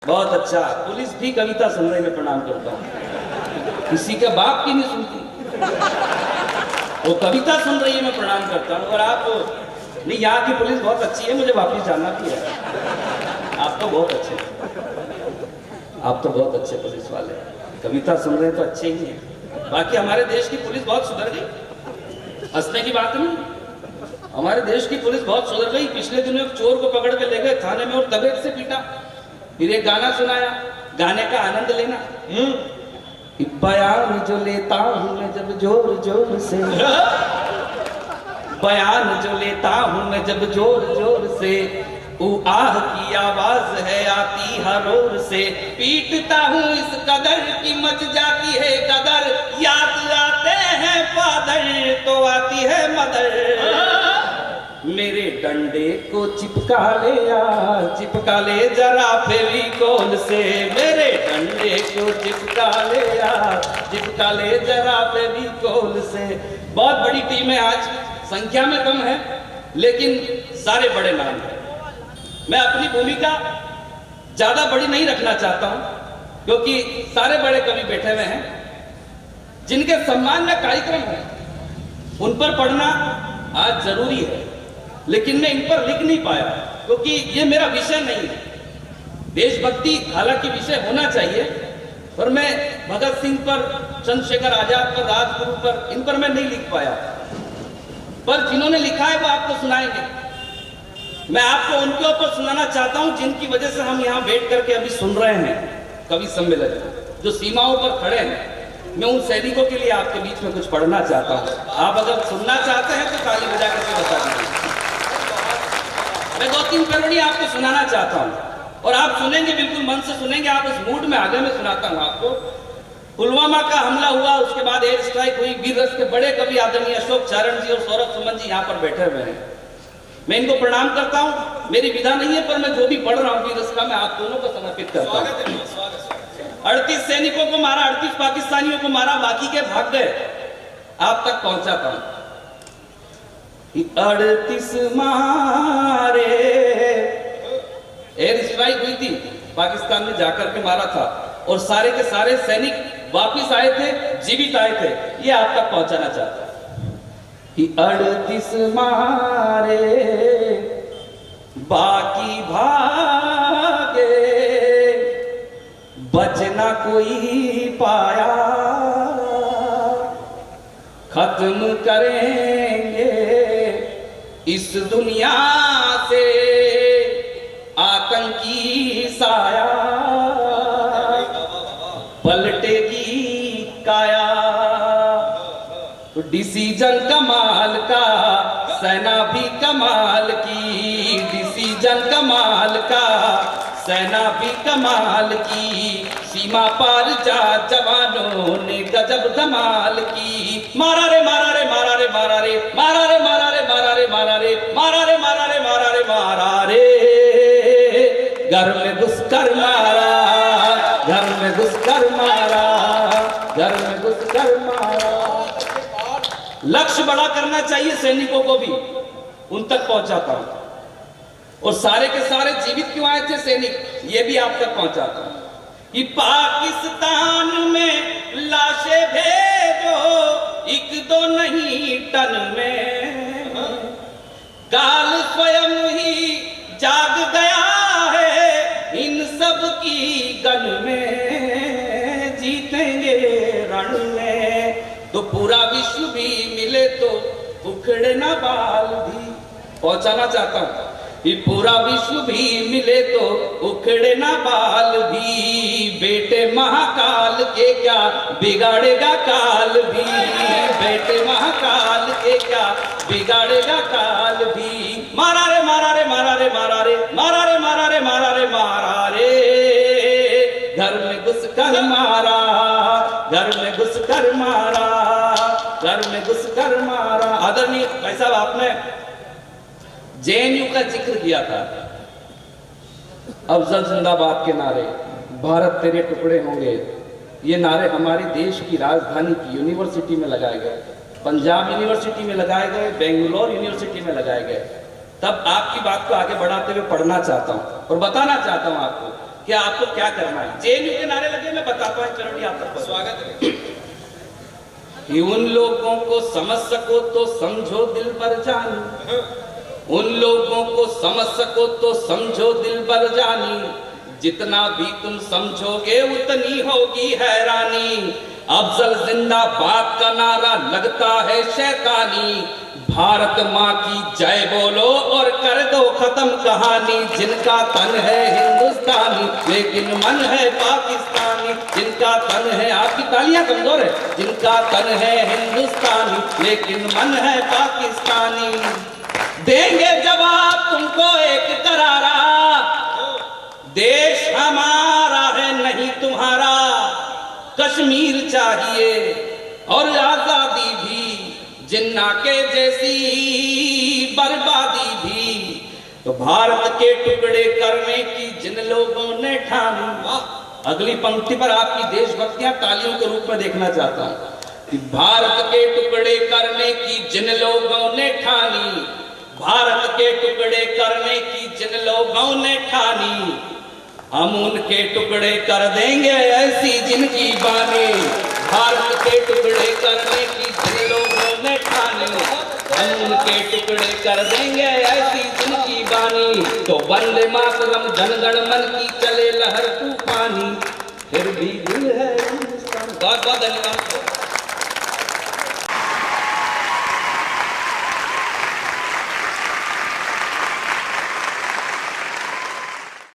बहुत अच्छा। पुलिस भी कविता संग्रह में प्रणाम करता हूँ। किसी के बाप की नहीं सुनती, वो कविता सुन रही है मैं प्रणाम करता हूँ। और आप नहीं, यहाँ की पुलिस बहुत अच्छी है, मुझे वापिस जाना भी है। आप तो बहुत अच्छे, आप तो बहुत अच्छे पुलिस वाले। कविता सुन रहे हैं तो अच्छे ही हैं। बाकी हमारे देश की पुलिस बहुत सुधर गई, हंसने की बात नहीं। हमारे देश की पुलिस बहुत सुधर गई। पिछले दिनों एक चोर को पकड़ के ले गए थाने में और तबीयत से पीटा, फिर एक गाना सुनाया, गाने का आनंद लेना। बयान जो लेता हूं मैं जब जोर जोर से, बयान जो लेता हूं मैं जब जोर जोर से, आह की आवाज है आती हर ओर से, पीटता हूँ इस कदर की मच जाती है कदर, याद आते हैं फादर तो आती है मदर। मेरे डंडे को चिपका ले यार, चिपका ले जरा फेविकोल से, मेरे डंडे को चिपका ले यार, चिपका ले जरा फेविकोल से। बहुत बड़ी टीम है आज, संख्या में कम है लेकिन सारे बड़े नाम हैं। मैं अपनी भूमिका ज्यादा बड़ी नहीं रखना चाहता हूं क्योंकि सारे बड़े कवि बैठे हुए हैं जिनके सम्मान में कार्यक्रम है, उन पर पढ़ना आज जरूरी है, लेकिन मैं इन पर लिख नहीं पाया क्योंकि ये मेरा विषय नहीं है। देशभक्ति हालांकि विषय होना चाहिए, पर मैं भगत सिंह पर, चंद्रशेखर आजाद पर, राजगुरु पर, इन पर मैं नहीं लिख पाया। पर जिन्होंने लिखा है वो आपको सुनाएंगे। मैं आपको उनके ऊपर सुनाना चाहता हूं जिनकी वजह से हम यहाँ बैठ करके अभी सुन रहे हैं कवि सम्मेलन, जो सीमाओं पर खड़े हैं। मैं उन सैनिकों के लिए आपके बीच में कुछ पढ़ना चाहता हूं। आप अगर सुनना चाहते हैं तो ताली बजा करके बता दीजिए। मैं 2-3 पेरोडी आपको सुनाना चाहता हूं और आप सुनेंगे, बिल्कुल मन से सुनेंगे। आप उस मूड में आगे मैं सुनाता हूं आपको। पुलवामा का हमला हुआ, उसके बाद एयर स्ट्राइक हुई। वीर रस के बड़े कवि आदरणीय अशोक चारण जी और सौरभ सुमन जी यहाँ पर बैठे हुए हैं। मैं इनको प्रणाम करता हूं। मेरी विधा नहीं है, पर मैं जो भी पढ़ रहा हूं वीर रस का, मैं आप दोनों को समर्पित करता हूं। 38 सैनिकों को मारा, 38 पाकिस्तानियों को मारा, बाकी के भाग गए। आप तक पहुंचाता हूं। 38 मारे, एयर स्ट्राइक हुई थी, पाकिस्तान ने जाकर के मारा था और सारे के सारे सैनिक वापिस आए थे, जीवित आए थे। ये आप तक पहुंचाना चाहता हूं कि 38 मारे बाकी भागे, बचना कोई पाया, खत्म करेंगे इस दुनिया से आतंकी साया, पलटेगी काया। तो डिसीजन कमाल का, सेना भी कमाल की, डिसीजन कमाल का, सेना भी कमाल की, सीमा पार जा जवानों ने गजब धमाल की। मारा रे मारा रे मारा रे मारा रे मारा रे मारा रे मारा रे मारा रे मारा रे मारा रे मारा रे मारा रे, घर में घुसकर मारा, घर में घुसकर मारा, घर में घुसकर मारा। लक्ष्य बड़ा करना चाहिए सैनिकों को भी, उन तक पहुंचाता हूं। और सारे के सारे जीवित क्यों आए थे सैनिक, ये भी आप तक पहुंचाता हूं कि पाकिस्तान में लाशें भेजो, 1-2 नहीं टन में, काल स्वयं ही जाग गया है इन सब की गन में, जीतेंगे रण में तो पूरा विश्व भी मिले तो उखड़े ना बाल भी। पहुंचाना चाहता हूं कि पूरा विश्व भी मिले तो उखड़े ना बाल भी, बेटे महाकाल के क्या बिगाड़ेगा काल भी, बेटे महाकाल के क्या बिगाड़ेगा काल भी। मारा रे मारा रे मारा रे मारा रे मारा रे मारा रे मारा रे मारा रे, घर में घुसकर मारा, घर में घुसकर मारा, घर में घुसकर मारा। आदरणीय भाई साहब, आपने जेएनयू का जिक्र किया था। अफजल जिंदाबाद के नारे, भारत तेरे टुकड़े होंगे, ये नारे हमारे देश की राजधानी की यूनिवर्सिटी में लगाए गए, पंजाब यूनिवर्सिटी में लगाए गए, बेंगलोर यूनिवर्सिटी में लगाए गए। तब आपकी बात को आगे बढ़ाते हुए पढ़ना चाहता हूं और बताना चाहता हूं आपको कि आपको क्या करना है। जेएनयू के नारे लगे, मैं बताता हूँ चरण यात्रा पर। स्वागत है। कि उन लोगों को समझ सको तो समझो दिल पर जानी, उन लोगों को समझ सको तो समझो दिल पर जानी, जितना भी तुम समझोगे उतनी होगी हैरानी। अफजल जिंदाबाद का नारा लगता है शैतानी, भारत माँ की जय बोलो और कर दो खत्म कहानी। जिनका तन है हिंदुस्तानी लेकिन मन है पाकिस्तानी, जिनका तन है, आपकी तालियां कमजोर है, जिनका तन है हिंदुस्तानी लेकिन मन है पाकिस्तानी। देंगे जवाब तुमको एक करारा, देश हमारा है नहीं तुम्हारा। कश्मीर चाहिए और आजादी भी, जिन्ना के जैसी बर्बादी भी, तो भारत के टुकड़े करने की जिन लोगों ने ठानी। अगली पंक्ति पर आपकी देशभक्तियां तालियों के रूप में देखना चाहता हूं कि भारत के टुकड़े करने की जिन लोगों ने ठानी, भारत के टुकड़े करने की जिन लोगों ने ठानी, हम उनके टुकड़े कर देंगे ऐसी जिनकी बानी। भारत के टुकड़े करने की जिन लोगों ने ठानी, हम उनके टुकड़े कर देंगे ऐसी जिनकी बानी। तो वंदे मातरम जन गण मन की चले लहर तूफानी, फिर भी दिल है हिंदुस्तान। बहुत बहुत धन्यवाद।